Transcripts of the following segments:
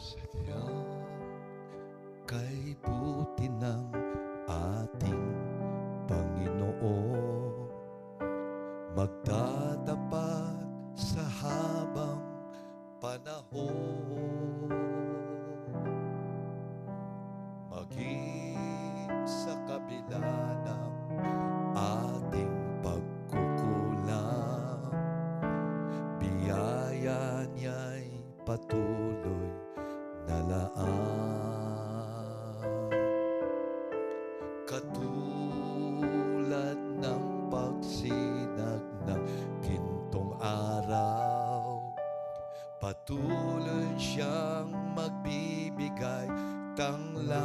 Sadyang kay buti ng ating Panginoon, magtatapat sa habang panahon. Maging sa kabila ng ating pagkukulang, biyaya niya'y patuloy na laan. Katulad ng pagsinag ng gintong araw, patuloy siyang magbibigay tanglaw.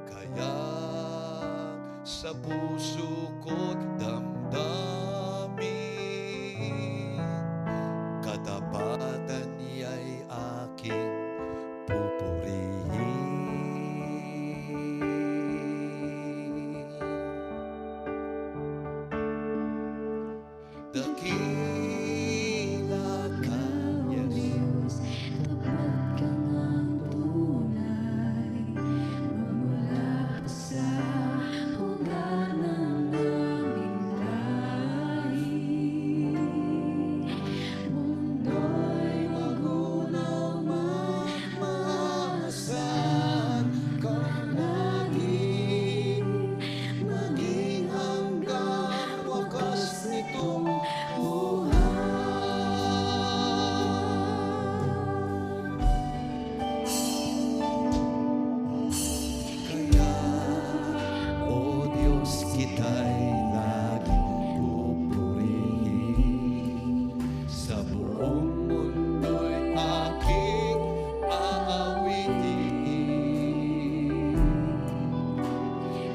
Kaya sa puso ko't damdamin, katapatan niya'y aking pupurihin. Dakila ka, yes, tapat ka ng tunay, magmula pa sa ugat ng aming lahi. Mundo'y magunaw, mamaasan kang lagi, maging hanggang wakas nitong buhay. Kaya, O Diyos, kita'y laging pupurihin. Sa buong mundo'y aking aawitin.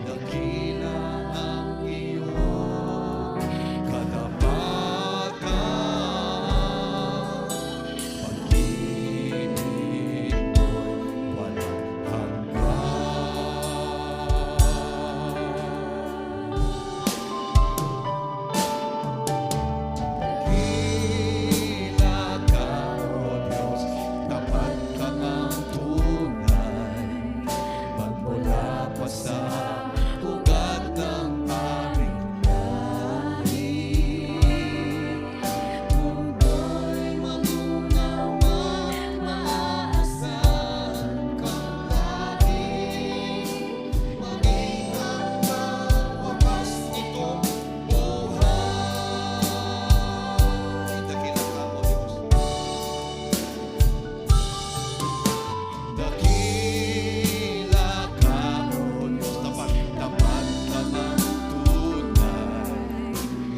Dakila ang iyong katapatan, pag-ibig mo'y walang Dakila ka, O Diyos, tapat ka ng tunay, magmula pa sa ugat ng aming lahi. Mundo'y magunaw, mamaasan kang lagi, Maging hanggang wakas nitong buhay. Dakila ka, O Diyos. Dakila ka, O Diyos, tapat ka ng tunay,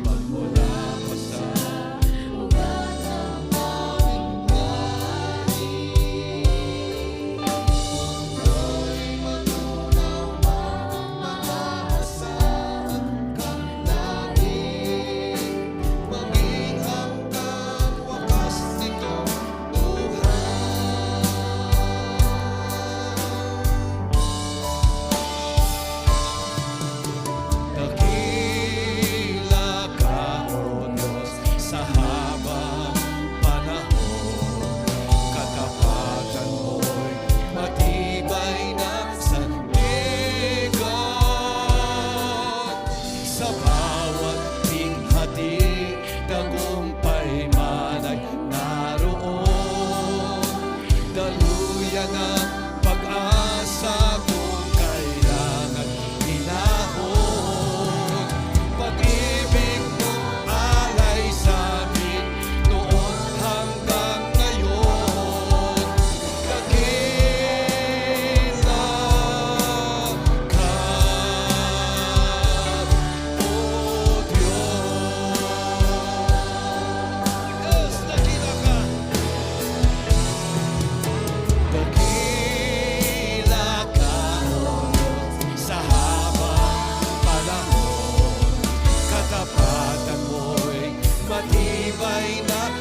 magmula pa sa ugat ng aming lahi. mundo'y magunaw, mamaasan kang lagi, maging hanggang wakas nitong buhay. Dakila ka, O Diyos, sa habang panahon, katapatan mo'y matibay na sandigan. Sa bawat tinghati, tagumpay man ay naroon. Daluyan ang pag-asa kung kailangan hinahon. Pag-ibig mo alay sa amin noon hanggang ngayon. Dakila ka, O Diyos. Yes, dakila ka. Dakila ka, O Diyos, sa habang panahon, katapatan mo'y matibay na